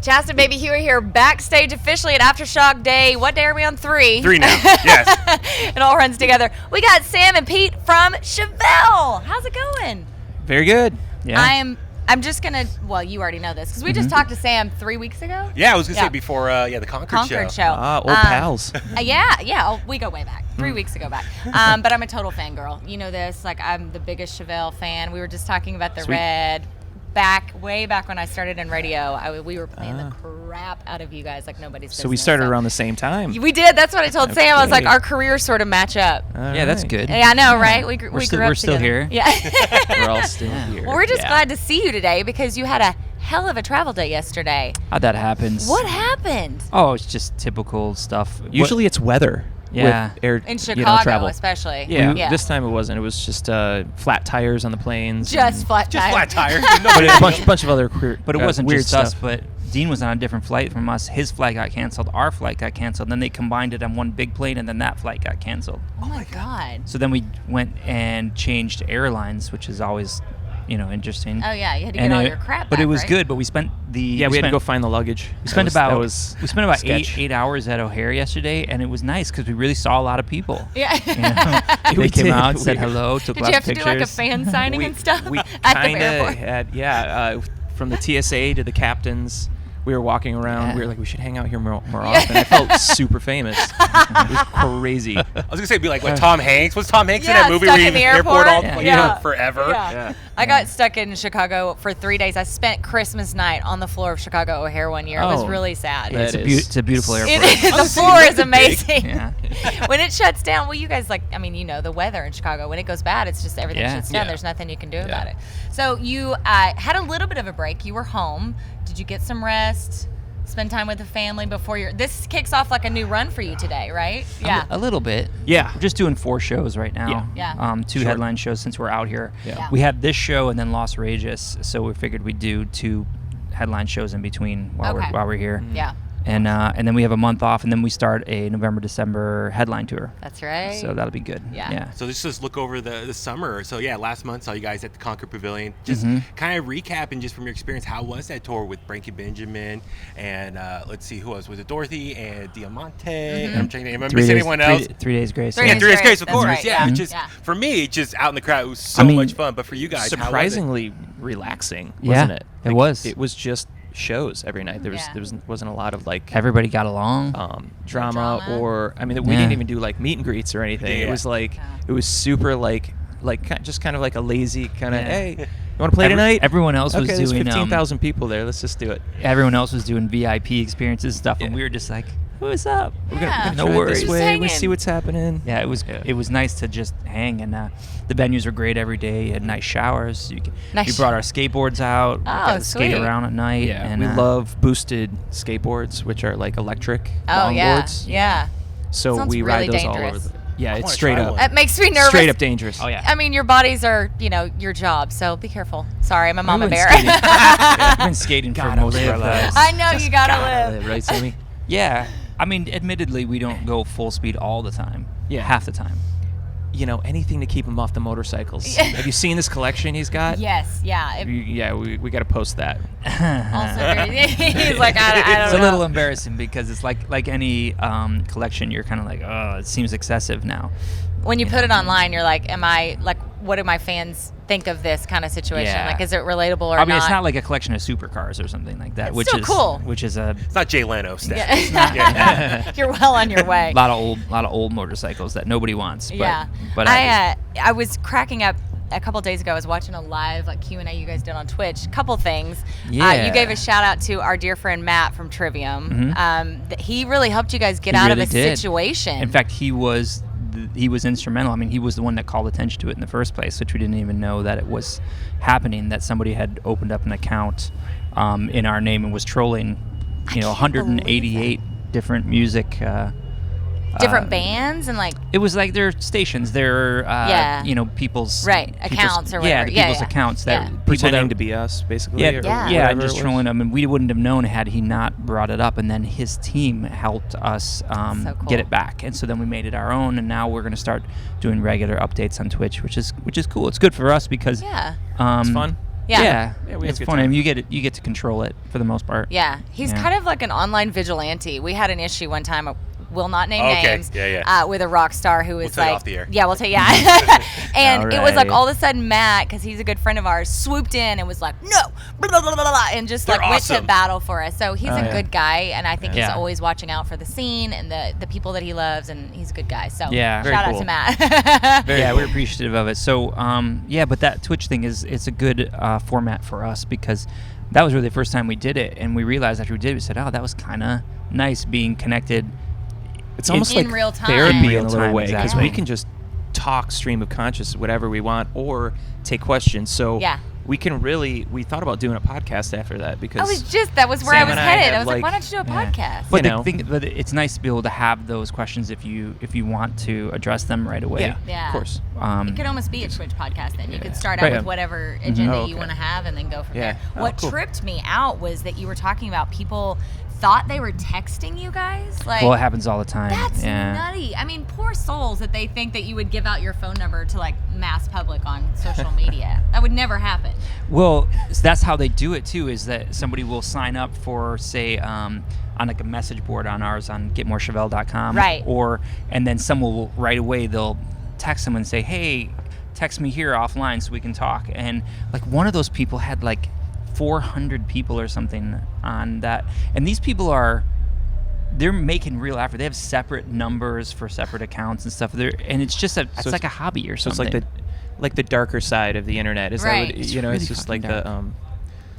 Chaston, baby, Huey here, backstage officially at Aftershock Day. What day are we on? 3? 3 now, yes. It all runs together. We got Sam and Pete from Chevelle. How's it going? Very good. Yeah. I'm just going to, well, you already know this, because we just talked to Sam 3 weeks ago. Yeah, I was going to say before the Concord show. Old pals. Yeah, we go way back. 3 weeks ago back. But I'm a total fangirl. You know this. Like, I'm the biggest Chevelle fan. We were just talking about the Sweet. Red. Way back when I started in radio, we were playing the crap out of you guys like nobody's business. So we started around the same time. We did. That's what I told Sam. I was like, Okay. our careers sort of match up. Yeah, that's good. Yeah, I know, right? We grew We're up still together. here. Yeah. We're all still here. Well, we're just Yeah. glad to see you today because you had a hell of a travel day yesterday. That happens. What happened? Oh, it's just typical stuff. Usually it's weather. Yeah. With air, In Chicago, travel. especially. Yeah, This time it wasn't. It was just flat tires on the planes. Just flat Just flat tires. tires. But a bunch of other queer, But it wasn't weird just stuff. us, but Dean was on a different flight from us. His flight got canceled. Our flight got canceled. Then they combined it on one big plane, and then that flight got canceled. Oh, my God. So then we went and changed airlines, which is always, interesting. Oh, yeah. You had to get all your crap But back, it was right? good. But we spent we had to go find the luggage. We spent about sketch. eight hours at O'Hare yesterday, and it was nice because we really saw a lot of people. Yeah. They We came did. out, said hello, took Did lots you of have to pictures. do like a fan signing and stuff We at the kind airport? of had, from the TSA to the captains. We were walking around. Yeah. We were like, we should hang out here more often. I felt super famous. It was crazy. I was going to say, it'd be like Tom Hanks. Was Tom Hanks in Yeah, that movie stuck where he in was the in the airport all airport. Yeah. forever? Yeah. I got stuck in Chicago for 3 days. I spent Christmas night on the floor of Chicago O'Hare one year. It was Oh. really sad. Yeah. It's, It it's a beautiful It airport. is. The floor is amazing. Yeah. When it shuts down, well, you guys the weather in Chicago. When it goes bad, it's just everything Yeah. shuts down. Yeah. There's nothing you can do about it. So you had a little bit of a break. You were home. Did you get some rest? Spend time with the family before this kicks off like a new run for you today, right? Yeah. A little bit. Yeah. We're just doing 4 shows right now. Yeah. 2 Sure. headline shows since we're out here. Yeah. We have this show and then Los Regis, so we figured we'd do 2 headline shows in between while Okay. we're here. Yeah. And then we have a month off, and then we start a November-December headline tour. That's right. So that'll be good. Yeah. So let's just look over the summer. So yeah, last month saw you guys at the Concord Pavilion. Just kind of recapping just from your experience, how was that tour with Frankie Benjamin and let's see who else was it? Dorothy and Diamante. I'm trying to am I missing anyone else? 3 Days Grace. 3 Yeah, Days 3 Days Grace, Grace, of that's course. right, Yeah, yeah. just Yeah. for me, just out in the crowd, it was so I mean, much fun. But for you guys, Surprisingly relaxing, Yeah, wasn't it? it was. It was just shows every night. There wasn't a lot of like Everybody got along. drama, Drama. or we didn't even do like meet and greets or anything. Yeah. It was like Yeah. it was super just kind of like a lazy kind of Yeah. hey, you want to play tonight? Everyone else was okay, there's doing 15,000 people there. Let's just do it. Everyone else was doing VIP experiences and stuff, and Yeah. we were just like, "What's up?" We're Yeah. gonna No try it worries. this way. Just We see hanging. what's happening. Yeah, it was nice to just hang, and the venues were great every day. You had nice showers. We Nice. brought our skateboards out. We got to skate sweet. around at night. Yeah, and we love boosted skateboards, which are like electric Oh, yeah. longboards. Yeah. So Sounds we really ride those all dangerous. over. Yeah, I it's wanna straight try up. one. It makes me nervous. Straight up dangerous. Oh yeah. I mean, your bodies are, your job, so be careful. Sorry, I'm a mama been bear. skating. We've been skating for Gotta most of our live, lives. I know you gotta live. Right, Sammy? Yeah. I mean, admittedly, we don't go full speed all the time. Yeah. Half the time. Anything to keep him off the motorcycles. Have you seen this collection he's got? Yes, yeah. We got to post that. Also very, he's like, I don't It's know. a little embarrassing because it's like any collection. You're kind of like, oh, it seems excessive now. When you put it online, you're like, what do my fans think of this kind of situation? Yeah. Like, is it relatable or I mean, not? it's not like a collection of supercars or something like that, It's which still is cool. Which is a It's not Jay Leno stuff. Yeah. You're well on your way. lot of old motorcycles that nobody wants. But, Yeah. But I was cracking up a couple days ago. I was watching a live Q&A you guys did on Twitch. Couple things. Yeah. You gave a shout out to our dear friend Matt from Trivium. He really helped you guys get He out of really a did. situation. in fact, he was instrumental. I mean, he was the one that called attention to it in the first place, which we didn't even know that it was happening. That somebody had opened up an account in our name and was trolling, can't 188 different music. different bands and It was like their stations, their people's accounts or yeah, whatever. people's accounts that people Pretending that to be us, basically. yeah, or yeah, whatever and just it was. trolling them, and we wouldn't have known had he not brought it up. And then his team helped us So cool. get it back, and so then we made it our own. And now we're going to start doing regular updates on Twitch, which is cool. It's good for us because Yeah. It's fun. Yeah. Yeah, we have it's a good fun. time. And you get to control it for the most part. Yeah, he's Yeah. kind of like an online vigilante. We had an issue one time. Will not name Okay, names. yeah. With a rock star who was tell you like, off the air. yeah, we'll tell you. Yeah. And it was like Alright. all of a sudden Matt, because he's a good friend of ours, swooped in and was like, no, blah, blah, blah, blah, blah, and just They're like went awesome. to battle for us. So he's a yeah. good guy, and I think he's Yeah. always watching out for the scene and the people that he loves, and he's a good guy. So Yeah. Very shout out cool. to Matt. We're appreciative of it. So, but that Twitch thing it's a good format for us because that was really the first time we did it, and we realized after we did it, we said, oh, that was kind of nice being connected. It's almost in like real time. therapy In in real a little time, way because exactly. we can just talk stream of consciousness, whatever we want, or take questions. So Yeah. we can really. We thought about doing a podcast after that because that was where Sam I was and I headed. have, I was like, like- why don't you do a Yeah. podcast? But You know. but it's nice to be able to have those questions if you want to address them right away. yeah, Yeah. of course. It could almost be a Twitch podcast then. You could start out Right. with whatever agenda Oh, you okay. want to have and then go from Yeah. there. Oh, What cool. tripped me out was that you were talking about people thought they were texting you guys. Like, Well, it happens all the time. that's yeah. nutty. I mean, poor souls that they think that you would give out your phone number to like mass public on social media. That would never happen. Well, that's how they do it too. Is that somebody will sign up for, say, on like a message board on ours on getmorechevelle.com, Right. And then someone will right away they'll text them and say, hey, text me here offline so we can talk. And like one of those people had like 400 people or something on that, and these people they're making real effort. They have separate numbers for separate accounts and stuff. And it's just it's like a hobby or So something. it's like the darker side of the internet. Is Right. that what, It's you know? really It's just fucking like dark. the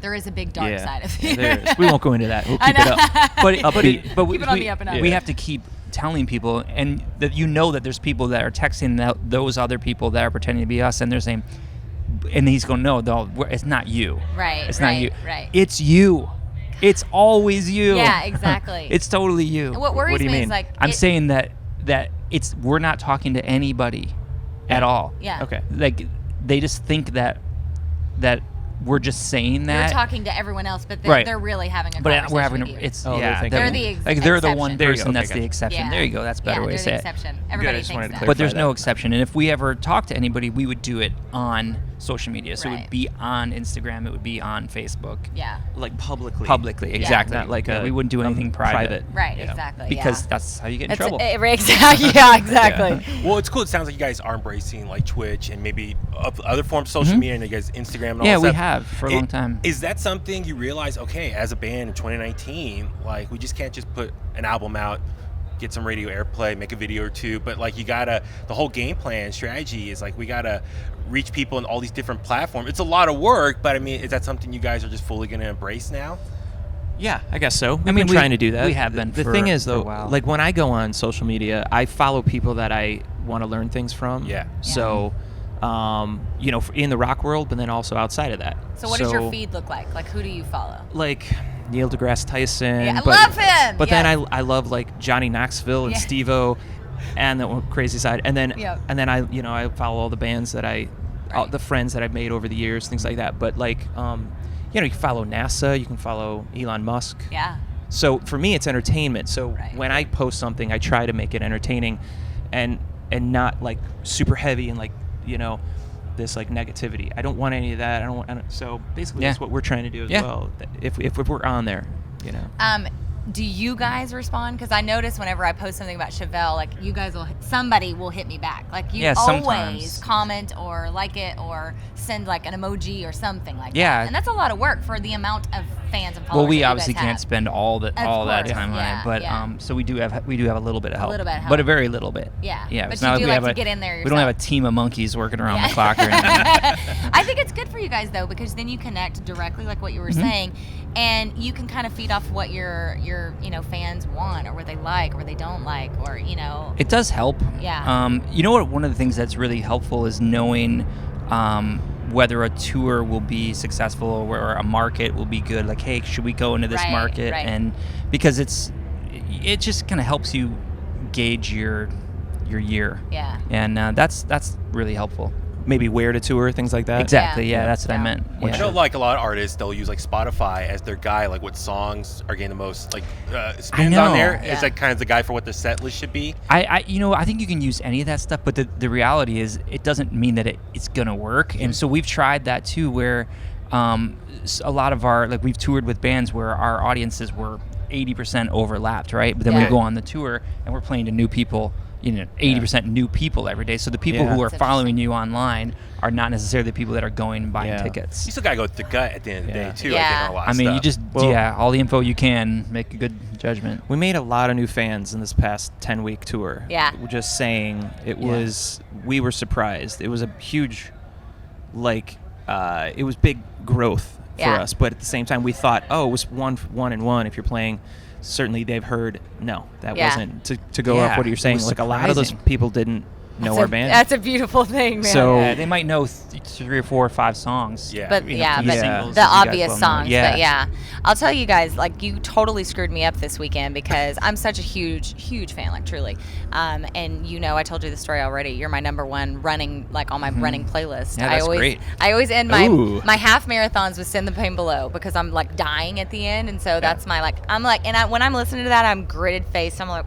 There is a big dark Yeah. side of Yeah, it. there is. We won't go into that. We'll I keep it know. up. But Keep it on the up and up. we have to keep telling people, and that that there's people that are texting those other people that are pretending to be us, and they're saying, and he's going, no, it's not you. Right, It's right, not you. right. It's you. It's always you. Yeah, exactly. It's totally you. And what worries do you me mean? is like I'm saying that we're not talking to anybody at all. Yeah. okay. Like they just think that we're just saying You're that. talking to everyone else, but Right. they're really having a But conversation we're having with you. it's Oh, yeah. they're the like they're the exception. one There you person go. that's Okay, the gotcha. exception. Yeah. There you go. That's a better yeah, way to they're say the it. exception. Everybody I just thinks wanted to that. clarify But there's that. no exception. And if we ever talk to anybody, we would do it on social media. So it Right. would be on Instagram. It would be on Facebook. Yeah. Like publicly. Publicly, exactly. Not like Yeah, a we wouldn't do anything private. Right, Yeah. exactly. Because yeah. that's how you get in That's trouble. Exactly. Yeah, exactly. Well, it's cool. It sounds like you guys are embracing like Twitch and maybe other forms of social media, and you guys Instagram and all Yeah, that we stuff. have for a long time. Is that something you realize? Okay, as a band in 2019, like we just can't just put an album out, get some radio airplay, make a video or two, but like you gotta. The whole game plan strategy is like we gotta reach people on all these different platforms. It's a lot of work, but I mean, is that something you guys are just fully gonna embrace now? Yeah, I guess so. We've I mean, been trying to do that. we have been The for- thing is, for a though, while. like when I go on social media, I follow people that I want to learn things from. Yeah. So, in the rock world, but then also outside of that. So what does your feed look like? Like who do you follow? Like Neil deGrasse Tyson. Yeah, I but, love him! But Yes. then I love like Johnny Knoxville and Yeah. Steve-O and the crazy side. And then Yep. and then I follow all the bands that all the friends that I've made over the years, things like that. But like you can follow NASA, you can follow Elon Musk. Yeah. So for me, it's entertainment. So Right. when I post something, I try to make it entertaining, and not like super heavy and like this like negativity. I don't want any of that. So basically, Yeah. that's what we're trying to do as Yeah. well. If we're on there, Do you guys respond? Because I notice whenever I post something about Chevelle, like you guys somebody will hit me back. Like you Yeah, always sometimes. comment or like it or send like an emoji or something like Yeah. that. And that's a lot of work for the amount of fans and followers. Well, we that you obviously guys can't have. spend all that course, time on yeah, it, but yeah. so we do have a little bit of help, little bit of but a help. very little bit. Yeah. yeah. But It's you not do we like have to a- get in there We don't have a yourself. team of monkeys working around Yeah. the clock or anything. I think it's good for you guys though, because then you connect directly, like what you were Mm-hmm. saying, and you can kind of feed off what your fans want or what they like or what they don't like or It does help. Yeah. You know what? One of the things that's really helpful is knowing whether a tour will be successful or a market will be good. Like, hey, should we go into this Right, market? right. And because it just kind of helps you gauge your year. Yeah. And that's really helpful. maybe where to tour, things like that. Exactly. Yeah. Yeah, that's what I Yeah. meant. I Yeah. know, like a lot of artists, they'll use like Spotify as their guy, like what songs are getting the most like spins know. on there. Yeah. It's like kind of the guy for what their set list should be. I think you can use any of that stuff, but the reality is it doesn't mean that it's gonna work. And so we've tried that too, where a lot of our, like, we've toured with bands where our audiences were 80% overlapped, right? But then we go on the tour and we're playing to new people, 80% new people every day. So the people who are following you online are not necessarily the people that are going and buying tickets. You still gotta go with the gut at the end of the day too. Yeah. I think on a lot of you stuff. just all the info you can, make a good judgment. We made a lot of new fans in this past 10-week tour. Yeah. We're just saying we were surprised. It was a huge, it was big growth for us. But at the same time, we thought, it was one and one. If you're playing, certainly they've heard. No, that wasn't to go off what you're saying. Like a lot of those people didn't know our band. That's a beautiful thing, man. So they might know 3 or 4 or 5 songs. Yeah. But singles, the obvious songs. Yeah. But I'll tell you guys, like, you totally screwed me up this weekend because I'm such a huge fan, like, truly. And I told you the story already. You're my number one running, like, on my running playlist. Yeah, that's great. I always end my half marathons with "Send the Pain Below" because I'm like dying at the end, and so that's my when I'm listening to that, I'm gritted faced. I'm like,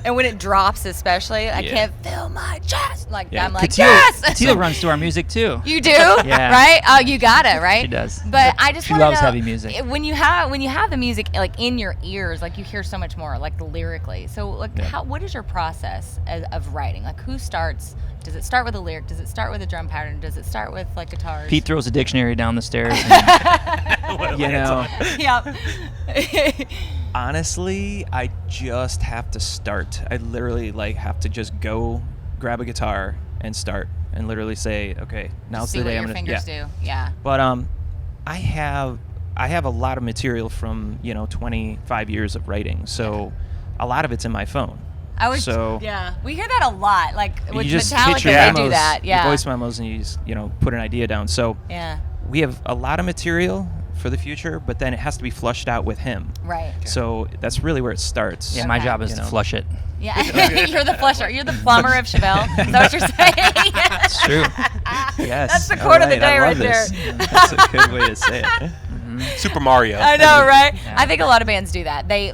and when it drops, especially, I can't feel my chest. Like I'm like, yes. Katia runs to our music too. You do, right? Oh, you got it, right? She does. But I just she want to loves know, heavy music. When you have the music like in your ears, like you hear so much more, like lyrically. So like, what is your process of writing? Like, who starts? Does it start with a lyric? Does it start with a drum pattern? Does it start with like guitars? Pete throws a dictionary down the stairs. Yep. Honestly, I just have to start. I literally have to just go grab a guitar and start and literally say, okay, now's the day I'm gonna. gonna. See what your fingers do. Yeah. But I have a lot of material from 25 years of writing, so a lot of it's in my phone. We hear that a lot. Like with you just Metallica, hit your they memos, do that. Yeah. your voice memos, and you just put an idea down. So we have a lot of material for the future, but then it has to be flushed out with him. Right. Okay. So that's really where it starts. Yeah, my job is to flush it. Yeah, you're the flusher. You're the plumber of Chevelle. Is that what you're saying? That's true. Yes. That's the quote of the day right there. That's a good way to say it. Super Mario. I know, right? Yeah. I think a lot of bands do that. They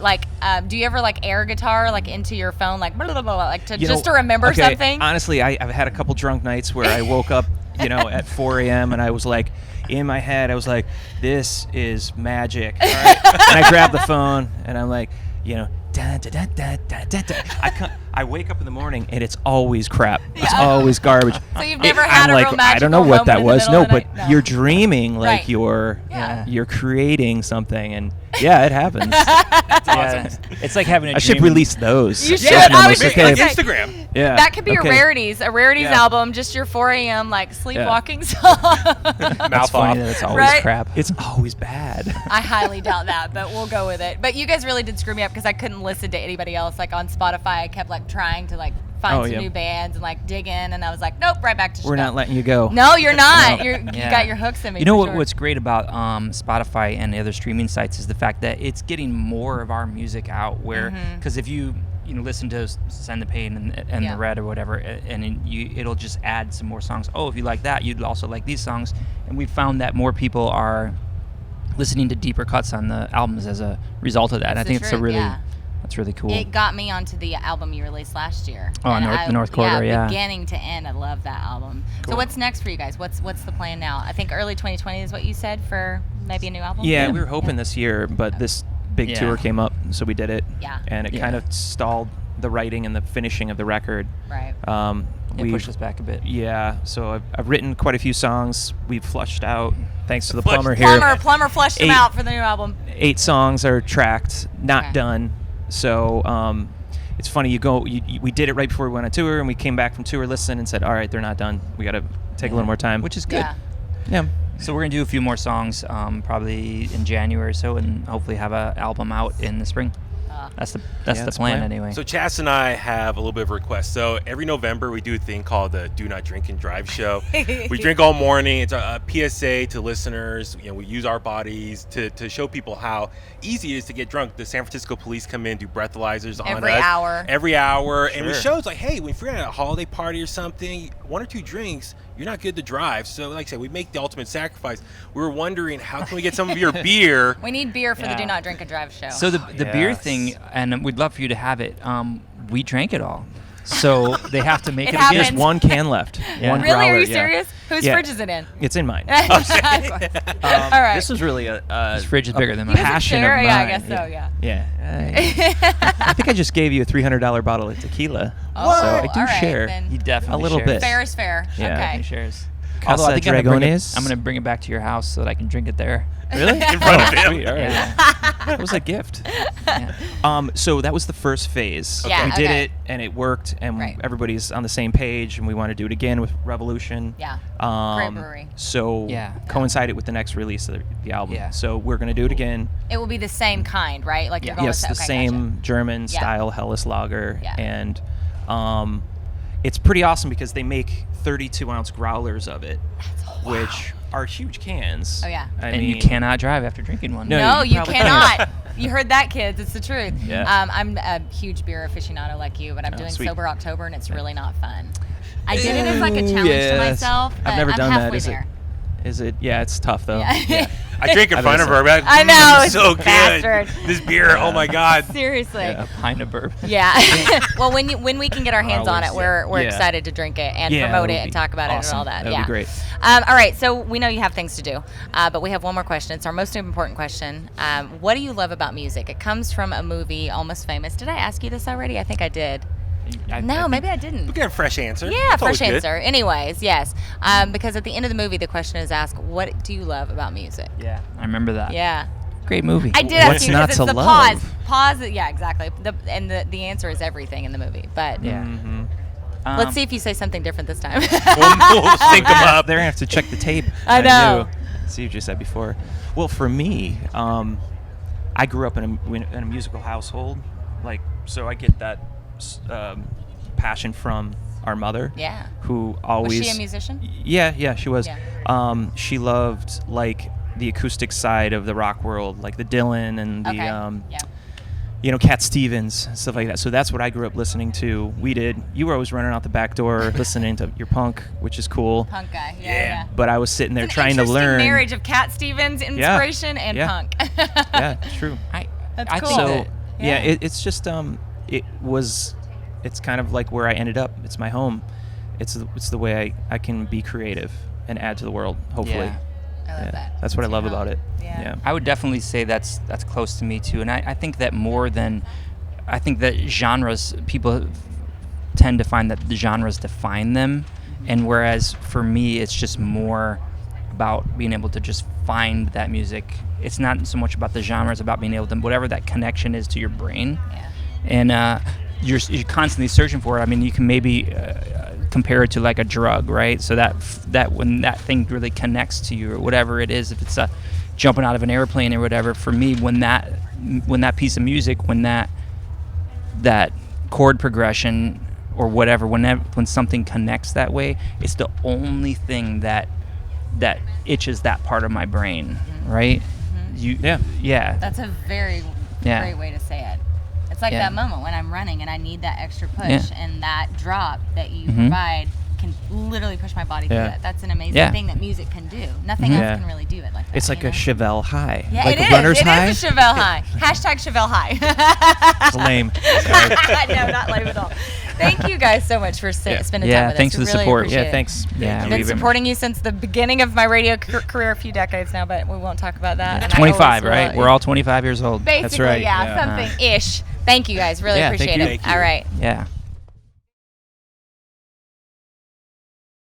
do you ever air guitar into your phone, blah, blah, blah, just to remember something? Honestly, I've had a couple drunk nights where I woke up, at 4 a.m. and I was like, in my head, I was like, this is magic. All right? And I grabbed the phone and I'm like, da, da, da, da, da, da, da. I wake up in the morning and it's always crap. It's always garbage. So you've never had a real magical I don't know what that was. No, but you're dreaming right. you're creating something, and it happens. That's awesome. It's like having a dream. I should release those. You should. Instagram. Yeah. That could be a rarities album, just your 4 a.m. sleepwalking song. Mouth off. It's always crap. It's always bad. I highly doubt that, but we'll go with it. But you guys really did screw me up because I couldn't listen to anybody else. On Spotify, I kept trying to find some new bands and dig in, and I was like, nope, right back to We're not letting you go. No, you're not. You got your hooks in me. What's great about Spotify and the other streaming sites is the fact that it's getting more of our music out. Where because if you listen to Send the Pain and the Red or whatever, and it'll just add some more songs. Oh, if you like that, you'd also like these songs. And we found that more people are listening to deeper cuts on the albums as a result of that. And I think it's that's really cool. It got me onto the album you released last year. Oh, the North Corridor, beginning to end, I love that album. Cool. So what's next for you guys? What's the plan now? I think early 2020 is what you said for maybe a new album? Yeah, we were hoping this year, but this big tour came up, so we did it. Yeah. And it kind of stalled the writing and the finishing of the record. Right. It pushed us back a bit. Yeah, so I've written quite a few songs we've flushed out, thanks to the plumber here. Plumber flushed them out for the new album. 8 songs are tracked, not done. So it's funny, we did it right before we went on tour, and we came back from tour, listened, and said, all right, they're not done. We got to take a little more time. Which is good. Yeah. So we're going to do a few more songs probably in January or so, and hopefully have an album out in the spring. That's the plan anyway. So Chas and I have a little bit of a request. So every November we do a thing called the Do Not Drink and Drive show. We drink all morning. It's a PSA to listeners. We use our bodies to show people how easy it is to get drunk. The San Francisco police come in, do breathalyzers on us every hour, and we show hey, when you're at a holiday party or something, 1 or 2 drinks, you're not good to drive. So like I said, we make the ultimate sacrifice. We were wondering, how can we get some of your beer? We need beer for the Do Not Drink and Drive show. So the beer thing, and we'd love for you to have it. We drank it all. So they have to make It it, happens. There's one can left. Yeah. One Really? growler, Are you yeah. serious? Whose Yeah. fridge is it in? It's in mine. All right. This is really His fridge is bigger than He mine. doesn't passion share? of Yeah, I mine. guess so, yeah. Yeah. I think I just gave you a $300 bottle of tequila. Oh, so I do all right, share. then. He definitely A little shares. bit. Fair is fair. Yeah. Okay. He shares. Casa Although I think I'm Dragones. gonna bring it back to your house so that I can drink it there. Really? In front of him. Sweet, all right. Yeah. It was a gift. Yeah. So that was the first phase. Yeah, We did okay. it, and it worked, and Right. everybody's on the same page, and we want to do it again with Revolution. Yeah. Great brewery. So Yeah. coincided with the next release of the album. Yeah. So we're going to do it again. It will be the same kind, right? Like you're going Yes, with the okay, same gotcha. German Yeah. style Helles lager. Yeah. And it's pretty awesome because they make 32-ounce growlers of it, which are huge cans. Oh, yeah. I And mean, you cannot drive after drinking one. No, No, you you probably cannot. You heard that, kids. It's the truth. Yeah. I'm a huge beer aficionado like you, but I'm doing sweet. Sober October, and it's really not fun. I did it as like a challenge to Yes. myself, but I've never I'm done that. halfway Is there. Is it? Yeah, it's tough though. Yeah. I drink in I front bet of her. But I know, it's so good. bastard. This beer, oh my God. Seriously. Yeah. A pint of bourbon. Yeah. Well, when we can get our hands on it, Always. we're Yeah. excited to drink it and Yeah, promote that it would and be talk about it and awesome. all that. That would yeah. be great. All right. So we know you have things to do, but we have one more question. It's our most important question. What do you love about music? It comes from a movie, Almost Famous. Did I ask you this already? I think I did. Maybe I didn't. We get a fresh answer. Yeah, That's always fresh good. answer. Anyways, yes. Because at the end of the movie, the question is asked, what do you love about music? Yeah, I remember that. Yeah. Great movie. I did ask What's you not because it's to the love? pause. Yeah, exactly. The answer is everything in the movie. But Yeah. Mm-hmm. let's see if you say something different this time. We'll sync them up. They're gonna have to check the tape. I know. See what you said before. Well, for me, I grew up in a musical household, so I get that passion from our mother. Yeah. Who always. Was she a musician? Yeah, she was. Yeah. She loved the acoustic side of the rock world, like the Dylan and the Yeah. Cat Stevens, stuff like that. So that's what I grew up listening to. You were always running out the back door listening to your punk, which is cool. Punk guy. Yeah. But I was sitting there It's an trying to interesting learn. marriage of Cat Stevens inspiration and Yeah. punk. Yeah, it's true. That's I cool. think So that Yeah. it's just it's kind of like where I ended up. It's my home. It's the way I can be creative and add to the world. Hopefully. Yeah. I love that. That's what I It's love your about home. it. Yeah. I would definitely say that's close to me too, and I think that more than I think that genres, people tend to find that the genres define them, and whereas for me it's just more about being able to just find that music. It's not so much about the genre, it's about being able to, whatever that connection is to your brain, Yeah. and you're constantly searching for it. I mean, you can maybe compare it to like a drug, right? So that when that thing really connects to you or whatever it is, if it's jumping out of an airplane or whatever, for me, when that piece of music, when that chord progression or whatever, when something connects that way, it's the only thing that itches that part of my brain, right? Yeah. That's a very great way to say it. It's like that moment when I'm running and I need that extra push, and that drop that you provide can literally push my body through it. That's an amazing thing that music can do. Nothing else can really do it like that. It's like a Chevelle high. Yeah, like it a is. runner's It high. is a Chevelle high. Hashtag Chevelle high. It's lame. Sorry. No, not lame at all. Thank you guys so much for spending time with us. Thanks for We the really support. appreciate Yeah, it. thanks. Yeah, I've been supporting you since the beginning of my radio career, a few decades now, but we won't talk about that. And I 25, always right? will. We're all 25 years old. Basically, right. yeah, Yeah. something-ish. Thank you guys. Really Yeah, appreciate thank it. you. All right. Yeah.